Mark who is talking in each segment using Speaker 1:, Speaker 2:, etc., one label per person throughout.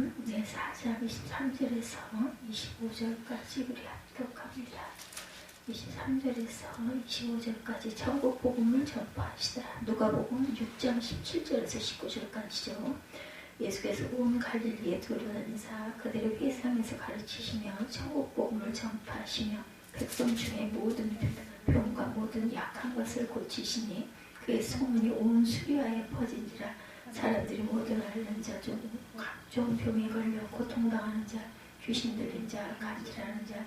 Speaker 1: 4장 23절에서 25절까지 우리 합독합니다. 23절에서 25절까지 천국 복음을 전파하시다. 누가복음 6장 17절에서 19절까지죠. 예수께서 온 갈릴리에 두루다니사 그들의 회상에서 가르치시며 천국 복음을 전파하시며 백성 중에 모든 병과 모든 약한 것을 고치시니 그의 소문이 온 수리아에 퍼진지라. 사람들이 모든 앓는 자 중 각종 병에 걸려 고통당하는 자, 귀신 들린 자, 간질하는 자,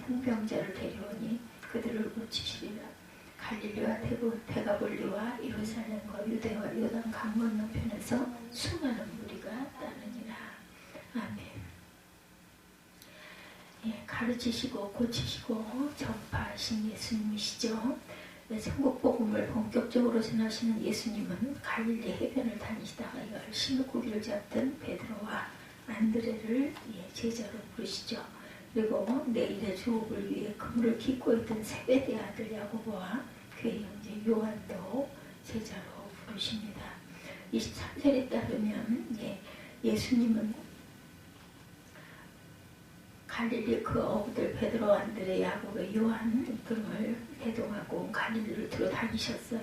Speaker 1: 풍병자를 데려오니 그들을 고치시리라. 갈릴리와 데가볼리와 예루살렘과 유대와 요단 강 건너편에서 수많은 무리가 따르니라. 아멘. 예, 가르치시고 고치시고 전파하신 예수님이시죠. 천국 복음을 본격적으로 전하시는 예수님은 갈릴리 해변을 다니시다가 열심히 고기를 잡던 베드로와 안드레를 제자로 부르시죠. 그리고 내일의 주업을 위해 그물을 깃고 있던 세베대 아들 야고보와 그의 형제 요한도 제자로 부르십니다. 23절에 따르면 예수님은 갈릴리 그 어부들 베드로, 안드레, 야고보, 요한 등을 대동하고 갈릴리를 두루 다니셨어요.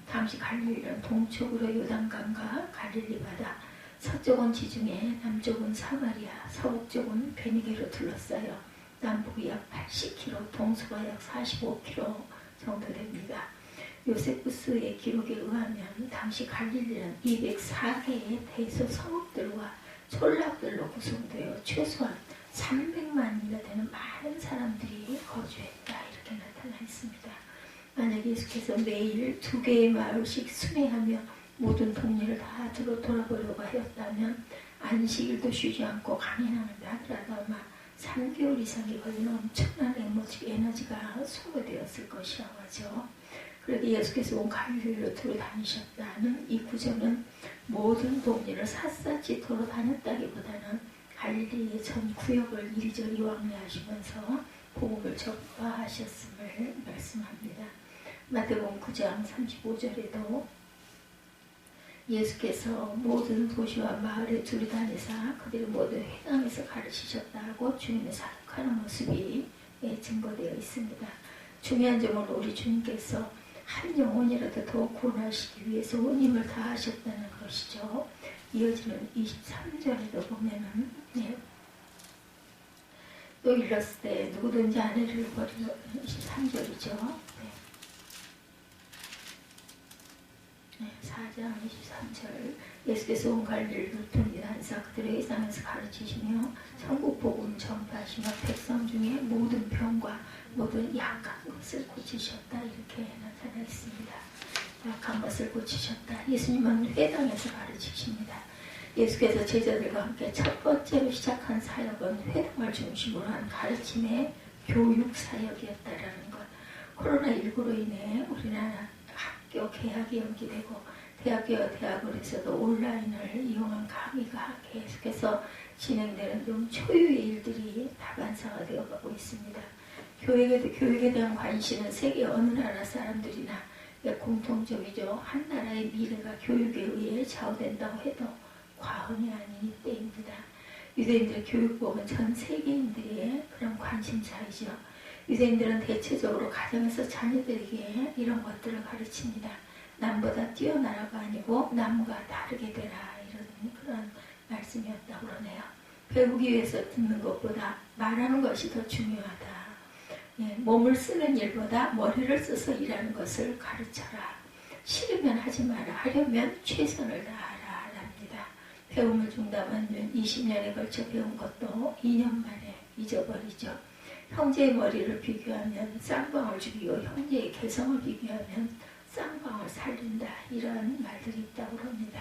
Speaker 1: 당시 갈릴리는 동쪽으로 요단강과 갈릴리 바다, 서쪽은 지중해, 남쪽은 사마리아, 서북쪽은 베니게로 둘러싸여 남북이 약 80km, 동서가 약 45km 정도 됩니다. 요세푸스의 기록에 의하면 당시 갈릴리는 204개의 대소 성읍들과 촌락들로 구성되어 최소한 300만이나 되는 많은 사람들이 거주했다, 이렇게 나타나 있습니다. 만약 예수께서 매일 2개의 마을씩 순회하며 모든 동네를 다 돌아보려고 하였다면 안식일도 쉬지 않고 강연하는데 하더라도 아마 3개월 이상이 걸리는 엄청난 에너지가 소모되었을 것이라고 하죠. 그러기 예수께서 온 갈릴리로 두루 다니셨다는 이 구절은 모든 동네를 샅샅이 돌아다녔다기보다는 갈릴리의 전 구역을 이리저리 왕래하시면서 복음을 전파하셨음을 말씀합니다. 마태복음 9장 35절에도 예수께서 모든 도시와 마을에 두루 다니사 그들을 모두 회당에서 가르치셨다고 주님의 사역하는 모습이 증거되어 있습니다. 중요한 점은 우리 주님께서 한 영혼이라도 더 구원하시기 위해서 온 힘을 다하셨다는 것이죠. 이어지는 23절에도 보면은 또 일렀을 때 누구든지 아내를 버리는 23절이죠. 4장 23절 예수께서 온 갈릴리를 두루 다니사 그들의 회상에서 가르치시며 천국 복음 전파하시며 백성 중에 모든 병과 모든 약한 것을 고치셨다, 이렇게 나타나 있습니다. 약한 것을 고치셨다. 예수님은 회당에서 가르치십니다. 예수께서 제자들과 함께 첫 번째로 시작한 사역은 회당을 중심으로 한 가르침의 교육 사역이었다라는 것. 코로나19로 인해 우리나라 학교 개학이 연기되고 대학교와 대학원에서도 온라인을 이용한 강의가 계속해서 진행되는 좀 초유의 일들이 다반사가 되어가고 있습니다. 교육에 대한 관심은 세계 어느 나라 사람들이나 공통적이죠. 한 나라의 미래가 교육에 의해 좌우된다고 해도 과언이 아닌 때입니다. 유대인들의 교육법은 전 세계인들의 그런 관심사이죠. 유대인들은 대체적으로 가정에서 자녀들에게 이런 것들을 가르칩니다. 남보다 뛰어나라가 아니고 남과 다르게 되라, 이런 그런 말씀이었다고 그러네요. 배우기 위해서 듣는 것보다 말하는 것이 더 중요하다. 몸을 쓰는 일보다 머리를 써서 일하는 것을 가르쳐라. 싫으면 하지 마라. 하려면 최선을 다하라 랍니다. 배움을 중단하면 20년에 걸쳐 배운 것도 2년 만에 잊어버리죠. 형제의 머리를 비교하면 쌍방울 죽이고 형제의 개성을 비교하면 쌍방울 살린다, 이런 말들이 있다고 합니다.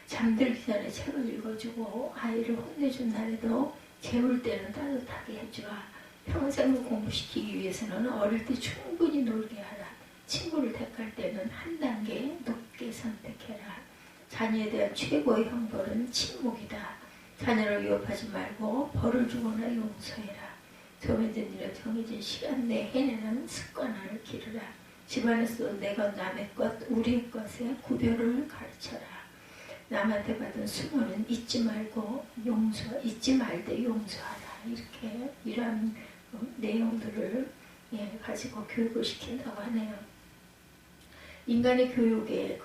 Speaker 1: 잠들기 전에 책을 읽어주고 아이를 혼내준 날에도 재울 때는 따뜻하게 해주라. 평생을 공부시키기 위해서는 어릴 때 충분히 놀게 하라. 친구를 택할 때는 한 단계 높게 선택해라. 자녀에 대한 최고의 형벌은 침묵이다. 자녀를 위협하지 말고 벌을 주거나 용서해라. 정해진 일을 정해진 시간 내에 해내는 습관을 기르라. 집안에서 내 것, 남의 것, 우리의 것에 구별을 가르쳐라. 남한테 받은 수모는 잊지 말되 용서하라. 이렇게 이러한 내용들을 가지고 교육을 시킨다고 하네요. 인간이 교육의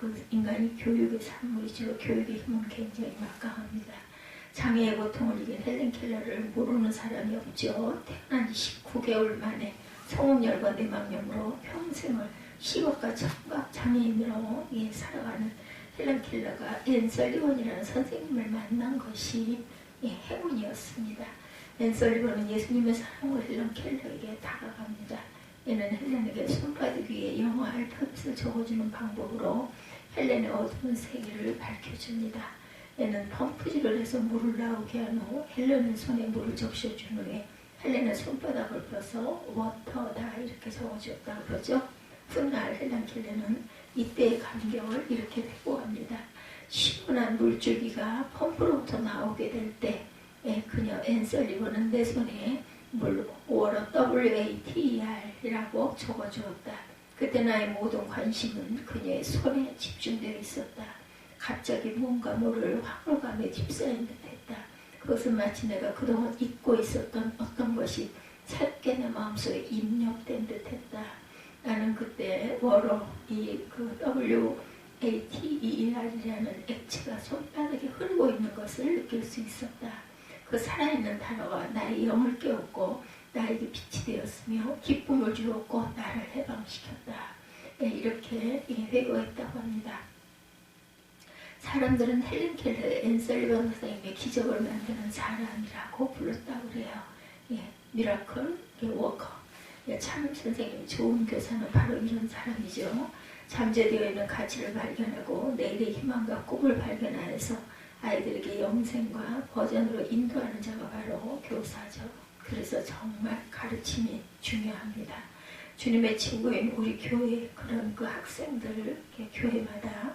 Speaker 1: 산물이죠. 교육의 힘은 굉장히 막강합니다. 장애의 고통을 이긴 헬렌 켈러를 모르는 사람이 없죠. 태어난 지 19개월 만에 성혼열과 뇌망염으로 평생을 시각과 청각 장애인으로 살아가는 헬렌 켈러가 앤 설리번이라는 선생님을 만난 것이 행운이었습니다. 앤 설리번은 예수님의 사랑으로 헬렌 켈러에게 다가갑니다. 얘는 헬렌에게 손바닥 위에 영어 알파벳을 적어주는 방법으로 헬렌의 어두운 세계를 밝혀줍니다. 얘는 펌프질을 해서 물을 나오게 한 후 헬렌의 손에 물을 적셔준 후에 헬렌의 손바닥을 펴서 워터다 이렇게 적어주었다고 그러죠. 훗날 헬렌 켈러는 이때의 감격을 이렇게 회고합니다. 시원한 물줄기가 펌프로부터 나오게 될 때 그녀 앤 설리번은 내 손에 물로 WATER이라고 적어주었다. 그때 나의 모든 관심은 그녀의 손에 집중되어 있었다. 갑자기 뭔가 모를 황홀감에 휩싸인 듯했다. 그것은 마치 내가 그동안 잊고 있었던 어떤 것이 새롭게 내 마음속에 입력된 듯했다. 나는 그때 워로 그 WATER이라는 액체가 손바닥에 흐르고 있는 것을 느낄 수 있었다. 그 살아있는 단어가 나의 영을 깨웠고 나에게 빛이 되었으며 기쁨을 주었고 나를 해방시켰다. 이렇게 회고했다고 합니다. 사람들은 헬렌 켈러의 앤 설리번 선생님의 기적을 만드는 사람이라고 불렀다고 그래요. 미라클 워커. 참 선생님 좋은 교사는 바로 이런 사람이죠. 잠재되어 있는 가치를 발견하고 내일의 희망과 꿈을 발견하여서 아이들에게 영생과 버전으로 인도하는 자가 바로 교사죠. 그래서 정말 가르침이 중요합니다. 주님의 친구인 우리 교회 그런 그 학생들 교회마다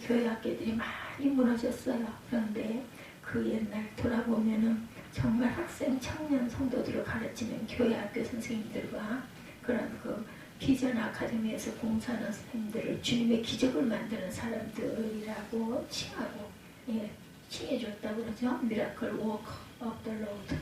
Speaker 1: 교회 학교들이 많이 무너졌어요. 그런데 그 옛날 돌아보면은 정말 학생 청년 성도들을 가르치는 교회 학교 선생님들과 그런 그 비전 아카데미에서 봉사하는 선생님들을 주님의 기적을 만드는 사람들이라고 칭하고 칭해줬다고 그러죠. 미라클 워크 오브 더 로드.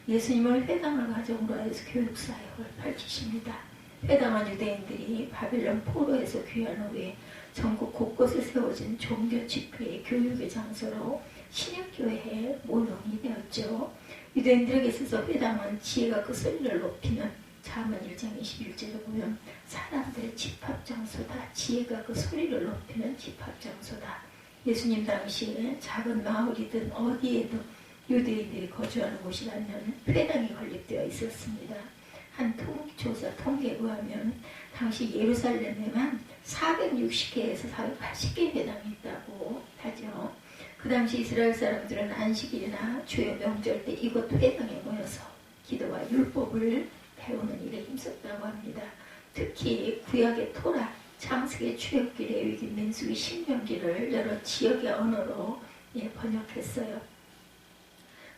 Speaker 1: 예수님을 회당을 가정으로 해서 교육사역을 밝히십니다. 회당한 유대인들이 바빌론 포로에서 귀한 후에 전국 곳곳에 세워진 종교 집회의 교육의 장소로 신약교회에 모형이 되었죠. 유대인들에게 있어서 회당은 지혜가 그 소리를 높이는 잠언 1장 21절에 보면 사람들의 집합장소다. 지혜가 그 소리를 높이는 집합장소다. 예수님 당시에 작은 마을이든 어디에도 유대인들이 거주하는 곳이라면 회당이 건립되어 있었습니다. 한 조사 통계에 의하면 당시 예루살렘에만 460개에서 480개 회당이 있다고 하죠. 그 당시 이스라엘 사람들은 안식일이나 주요 명절 때 이곳 회당에 모여서 기도와 율법을 배우는 일에 힘썼다고 합니다. 특히 구약의 토라, 창세기, 출애굽기, 레위기, 민수기, 신명기를 여러 지역의 언어로 번역했어요.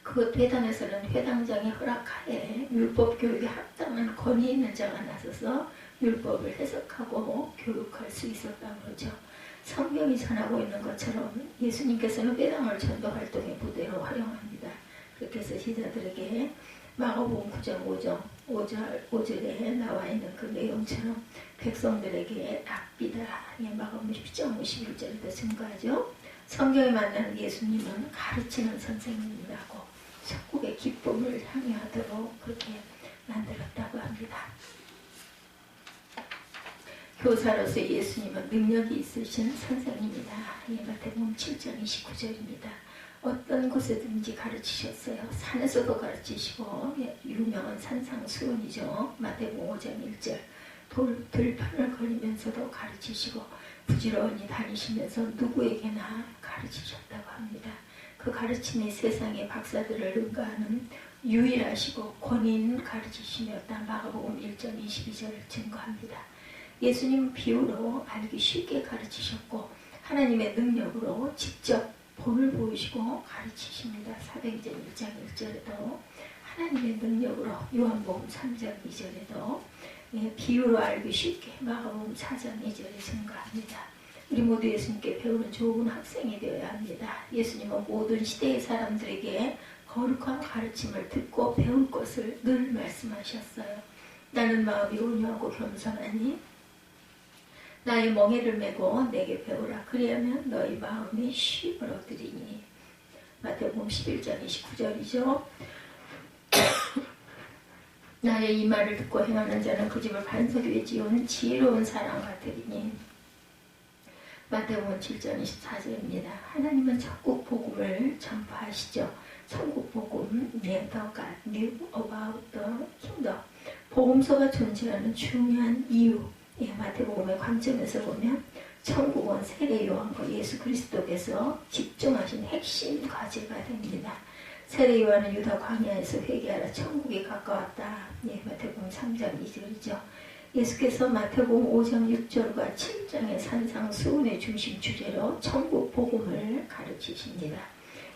Speaker 1: 그곳 회당에서는 회당장의 허락하에 율법 교육에 합당한 권위 있는 자가 나서서 율법을 해석하고 교육할 수 있었다고 그러죠. 성경이 전하고 있는 것처럼 예수님께서는 회당을 전도 활동의 부대로 활용합니다. 그렇게 해서 제자들에게 마가복음 9장 5절에 나와 있는 그 내용처럼 백성들에게 랍비다. 마가복음 10장 51절에도 증거하죠. 성경에 만나는 예수님은 가르치는 선생님이라고 천국의 기쁨을 향유하도록 그렇게 만들었다고 합니다. 교사로서 예수님은 능력이 있으신 선생님이다. 마태복음 7장 29절입니다. 어떤 곳에든지 가르치셨어요. 산에서도 가르치시고 유명한 산상수훈이죠. 마태복음 5장 1절. 들판을 걸리면서도 가르치시고 부지런히 다니시면서 누구에게나 가르치셨다고 합니다. 그 가르침이 세상의 박사들을 능가하는 유일하시고 권위 있는 가르치심이었다. 마가복음 1장 22절을 증거합니다. 예수님은 비유로 알기 쉽게 가르치셨고 하나님의 능력으로 직접 본을 보이시고 가르치십니다. 사도행전 1장 1절에도 하나님의 능력으로 요한복음 3장 2절에도 비유로 알기 쉽게 마가복음 4장 2절에 증거합니다. 우리 모두 예수님께 배우는 좋은 학생이 되어야 합니다. 예수님은 모든 시대의 사람들에게 거룩한 가르침을 듣고 배울 것을 늘 말씀하셨어요. 나는 마음이 온유하고 겸손하니 나의 멍에를 메고 내게 배우라. 그리하면 너희 마음이 쉼을 얻으리니. 마태복음 11장 29절이죠. 나의 이 말을 듣고 행하는 자는 그 집을 반석 위에 지은 지혜로운 사람 같으리니. 마태복음 7장 24절입니다. 하나님은 천국 복음을 전파하시죠. 천국 복음, the God knew about the kingdom. 복음서가 존재하는 중요한 이유. 마태복음의 관점에서 보면 천국은 세례 요한과 예수 그리스도께서 집중하신 핵심 과제가 됩니다. 세례 요한은 유다 광야에서 회개하라 천국이 가까웠다. 마태복음 3장 2절이죠. 예수께서 마태복음 5장 6절과 7장의 산상수훈의 중심 주제로 천국 복음을 가르치십니다.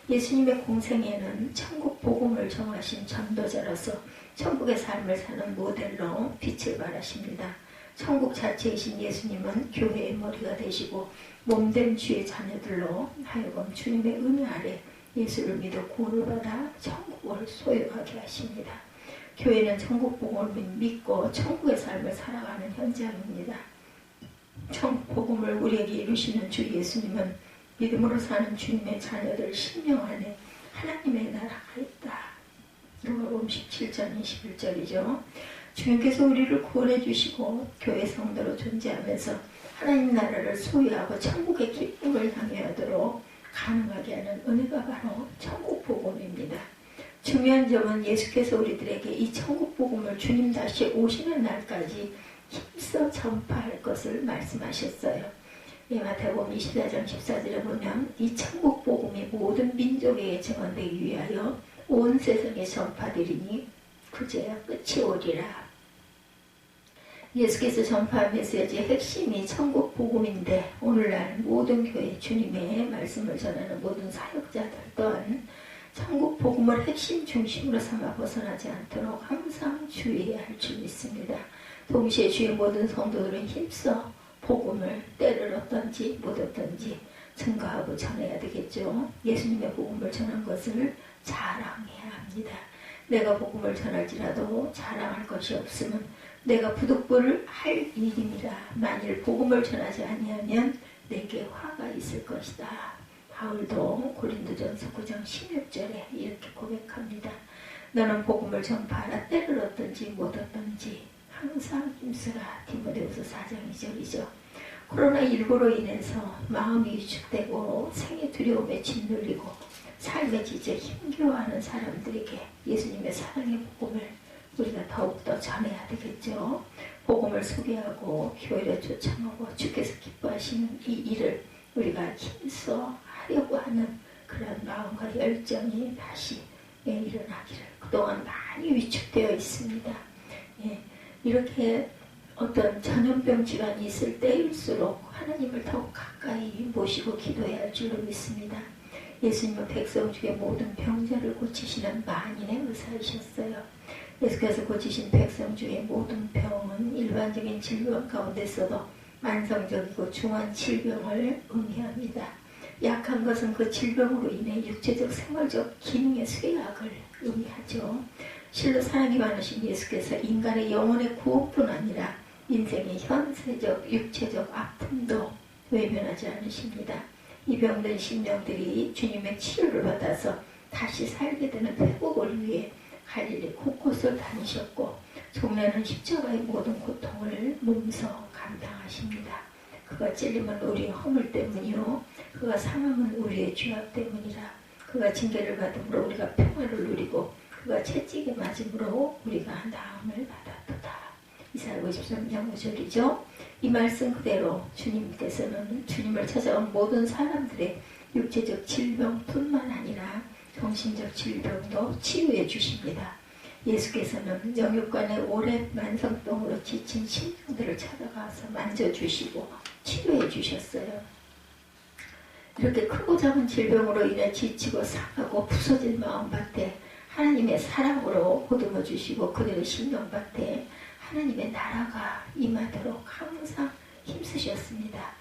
Speaker 1: 예수님의 공생에는 천국 복음을 정하신 전도자로서 천국의 삶을 사는 모델로 빛을 발하십니다. 천국 자체이신 예수님은 교회의 머리가 되시고 몸된 주의 자녀들로 하여금 주님의 은혜 아래 예수를 믿어 구원을 받아 천국을 소유하게 하십니다. 교회는 천국 복음을 믿고 천국의 삶을 살아가는 현장입니다. 천국 복음을 우리에게 이루시는 주 예수님은 믿음으로 사는 주님의 자녀들 심령 안에 하나님의 나라가 있다. 누가복음 17장 21절이죠. 주님께서 우리를 구원해 주시고 교회 성도로 존재하면서 하나님 나라를 소유하고 천국의 기쁨을 향하도록 가능하게 하는 은혜가 바로 천국 복음입니다. 중요한 점은 예수께서 우리들에게 이 천국 복음을 주님 다시 오시는 날까지 힘써 전파할 것을 말씀하셨어요. 마태복음 24장 14절에 보면 이 천국 복음이 모든 민족에게 전하되기 위하여 온 세상에 전파되리니 그제야 끝이 오리라. 예수께서 전파한 메시지의 핵심이 천국 복음인데 오늘날 모든 교회 주님의 말씀을 전하는 모든 사역자들 또한 천국 복음을 핵심 중심으로 삼아 벗어나지 않도록 항상 주의해야 할 줄 믿습니다. 동시에 주의 모든 성도들은 힘써 복음을 때를 얻든지 못 얻든지 증거하고 전해야 되겠죠. 예수님의 복음을 전한 것을 자랑해야 합니다. 내가 복음을 전할지라도 자랑할 것이 없으면 내가 부득불을 할 일임이라. 만일 복음을 전하지 아니하면 내게 화가 있을 것이다. 바울도 고린도전서 9장 16절에 이렇게 고백합니다. 너는 복음을 전파하라. 때를 얻든지 못 얻든지 항상 힘쓰라. 디모데후서 4장 2절이죠. 코로나19로 인해서 마음이 위축되고 생의 두려움에 짓눌리고 삶의 지지에 힘겨워하는 사람들에게 예수님의 사랑의 복음을 우리가 더욱더 전해야 되겠죠. 복음을 소개하고 교회를 초청하고 주께서 기뻐하시는 이 일을 우리가 힘써 하려고 하는 그런 마음과 열정이 다시 일어나기를. 그동안 많이 위축되어 있습니다. 이렇게 어떤 전염병 질환이 있을 때일수록 하나님을 더욱 가까이 모시고 기도해야 할 줄로 믿습니다. 예수님은 백성 중에 모든 병자를 고치시는 만인의 의사이셨어요. 예수께서 고치신 백성 중에 모든 병은 일반적인 질병 가운데서도 만성적이고 중한 질병을 의미합니다. 약한 것은 그 질병으로 인해 육체적 생활적 기능의 쇠약을 의미하죠. 실로 사랑이 많으신 예수께서 인간의 영혼의 구원뿐 아니라 인생의 현세적 육체적 아픔도 외면하지 않으십니다. 이 병든 심령들이 주님의 치료를 받아서 다시 살게 되는 회복을 위해 갈릴리 곳곳을 다니셨고 종려는 십자가의 모든 고통을 몸소 감당하십니다. 그가 찔림은 우리의 허물 때문이요 그가 상함은 우리의 죄악 때문이라. 그가 징계를 받음으로 우리가 평화를 누리고 그가 채찍에 맞음으로 우리가 나음을 받았도다. 이사야 53장 5절이죠. 이 말씀 그대로 주님께서는 주님을 찾아온 모든 사람들의 육체적 질병뿐만 아니라 정신적 질병도 치유해 주십니다. 예수께서는 영육간의 오랜 만성병으로 지친 심령들을 찾아가서 만져주시고 치료해 주셨어요. 이렇게 크고 작은 질병으로 인해 지치고 상하고 부서진 마음밭에 하나님의 사랑으로 보듬어 주시고 그들의 심령밭에 하나님의 나라가 임하도록 항상 힘쓰셨습니다.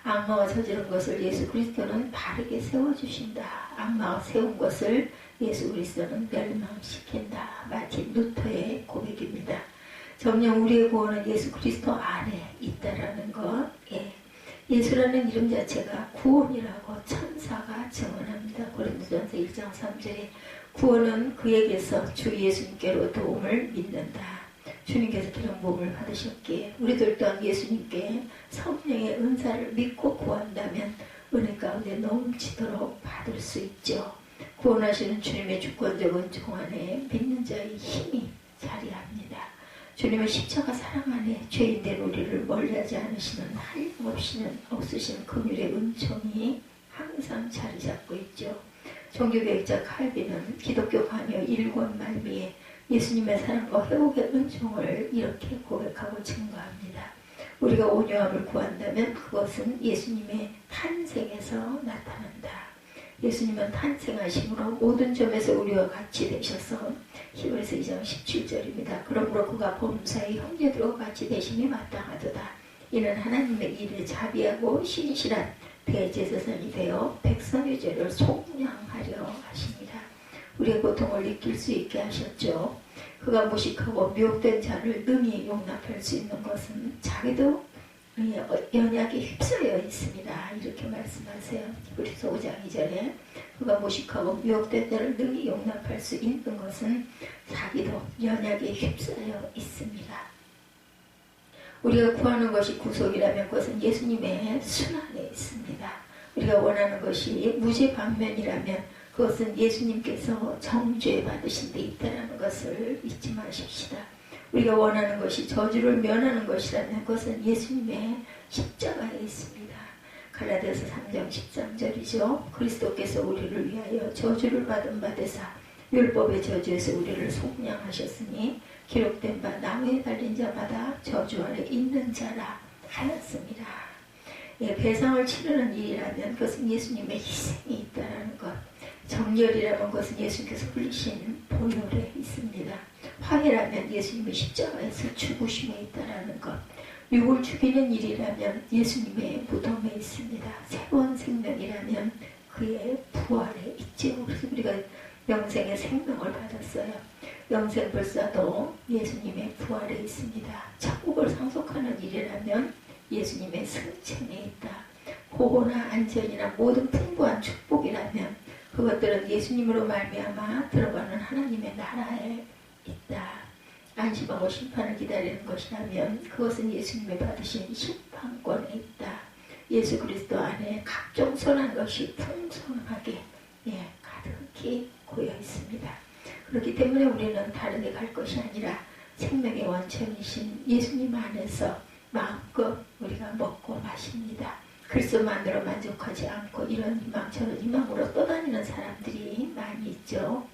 Speaker 1: 악마가 저지른 것을 예수 그리스도는 바르게 세워주신다. 악마가 세운 것을 예수 그리스도는 멸망시킨다. 마틴 루터의 고백입니다. 정녕 우리의 구원은 예수 그리스도 안에 있다라는 것. 예수라는 이름 자체가 구원이라고 천사가 증언합니다. 고린도전서 1장 3절에 구원은 그에게서 주 예수님께로 도움을 믿는다. 주님께서 그런 복을 받으셨기에 우리들 또한 예수님께 성령의 은사를 믿고 구한다면 은혜 가운데 넘치도록 받을 수 있죠. 구원하시는 주님의 주권적 은총 안에 믿는 자의 힘이 자리합니다. 주님의 십자가 사랑 안에 죄인된 우리를 멀리하지 않으시는 한없이는 긍휼의 은총이 항상 자리 잡고 있죠. 종교개혁자 칼빈은 기독교 강요 1권 말미에 예수님의 사랑과 회복의 은총을 이렇게 고백하고 증거합니다. 우리가 온유함을 구한다면 그것은 예수님의 탄생에서 나타난다. 예수님은 탄생하심으로 모든 점에서 우리와 같이 되셔서 히브리서 2장 17절입니다. 그러므로 그가 범사의 형제들과 같이 되심이 마땅하도다. 이는 하나님의 일에 자비하고 신실한 대제사장이 되어 백성의 죄를 속량하려 하십니다. 우리의 고통을 느낄 수 있게 하셨죠. 그가 무식하고 미혹된 자를 능히 용납할 수 있는 것은 자기도 연약에 휩싸여 있습니다. 이렇게 말씀하세요. 히브리서 5장 2절에 그가 무식하고 미혹된 자를 능히 용납할 수 있는 것은 자기도 연약에 휩싸여 있습니다. 우리가 구하는 것이 구속이라면 그것은 예수님의 순환에 있습니다. 우리가 원하는 것이 무죄방면이라면 그것은 예수님께서 정죄 받으신 데 있다는 것을 잊지 마십시다. 우리가 원하는 것이 저주를 면하는 것이라면 그것은 예수님의 십자가에 있습니다. 갈라디아서 3장 13절이죠. 그리스도께서 우리를 위하여 저주를 받은 바 되사 율법의 저주에서 우리를 속량하셨으니 기록된 바 나무에 달린 자마다 저주 아래 있는 자라 하였습니다. 배상을 치르는 일이라면 그것은 예수님의 희생이 있다는 것. 정렬이라는 것은 예수님께서 흘리신 보혈에 있습니다. 화해라면 예수님의 십자가에서 죽으심에 있다는 것. 육을 죽이는 일이라면 예수님의 무덤에 있습니다. 새로운 생명이라면 그의 부활에 있죠. 그래서 우리가 영생의 생명을 받았어요. 영생불사도 예수님의 부활에 있습니다. 천국을 상속하는 일이라면 예수님의 승천에 있다. 보호나 안전이나 모든 풍부한 축복이라면 그것들은 예수님으로 말미암아 들어가는 하나님의 나라에 있다. 안심하고 심판을 기다리는 것이라면 그것은 예수님이 받으신 심판권에 있다. 예수 그리스도 안에 각종 선한 것이 풍성하게 가득히 고여 있습니다. 그렇기 때문에 우리는 다른 데 갈 것이 아니라 생명의 원천이신 예수님 안에서 마음껏 우리가 먹고 마십니다. 그리스도만으로 만족하지 않고 이런 희망 저런 희망으로 떠다니는 사람들이 많이 있죠.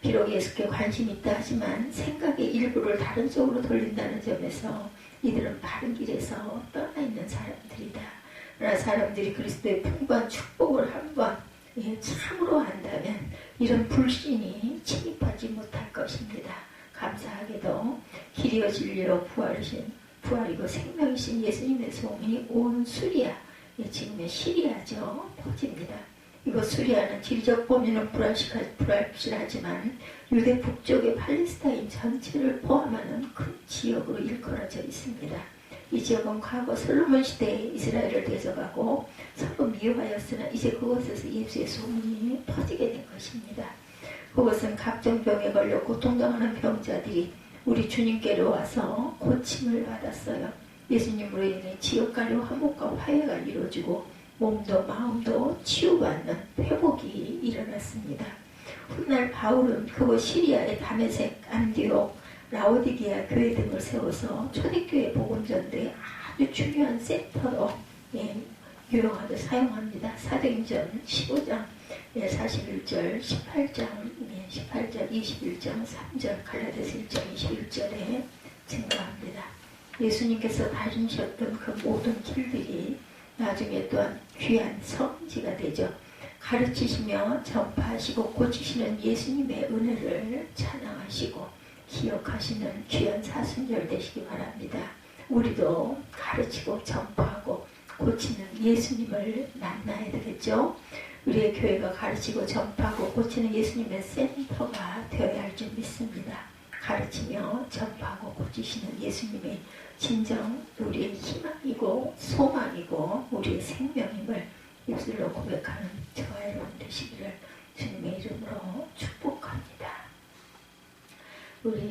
Speaker 1: 비록 예수께 관심이 있다 하지만 생각의 일부를 다른 쪽으로 돌린다는 점에서 이들은 바른 길에서 떠나 있는 사람들이다. 그러나 사람들이 그리스도의 풍부한 축복을 한번 참으로 한다면 이런 불신이 침입하지 못할 것입니다. 감사하게도 길이요 진리로 부활이고 생명이신 예수님의 소문이 온 수리아, 지금의 시리아죠, 퍼집니다. 이곳 수리아는 지리적 범위는 불확실하지만 유대 북쪽의 팔레스타인 전체를 포함하는 큰 지역으로 일컬어져 있습니다. 이 지역은 과거 솔로몬 시대에 이스라엘을 대적하고 서로 미워하였으나 이제 그곳에서 예수의 소문이 퍼지게 된 것입니다. 그것은 각종 병에 걸려 고통당하는 병자들이 우리 주님께로 와서 고침을 받았어요. 예수님으로 인해 지역간의 화목과 화해가 이루어지고 몸도 마음도 치유받는 회복이 일어났습니다. 훗날 바울은 그곳 시리아의 다메섹, 안디옥, 라오디게아 교회 등을 세워서 초대교회 복음전도에 아주 중요한 센터로 유용하게 사용합니다. 사도행전 15장 41절, 18장 21장 3절, 갈라디아서 1장 21절에 증거합니다. 예수님께서 다니셨던 그 모든 길들이 나중에 또한 귀한 성지가 되죠. 가르치시며 전파하시고 고치시는 예수님의 은혜를 찬양하시고 기억하시는 귀한 사순절 되시기 바랍니다. 우리도 가르치고 전파하고 고치는 예수님을 만나야 되겠죠. 우리의 교회가 가르치고 전파하고 고치는 예수님의 센터가 되어야 할 줄 믿습니다. 가르치며 전파하고 고치시는 예수님이 진정 우리의 희망이고 소망이고 우리의 생명임을 입술로 고백하는 저와 여러분 되시기를 주님의 이름으로 축복합니다. 우리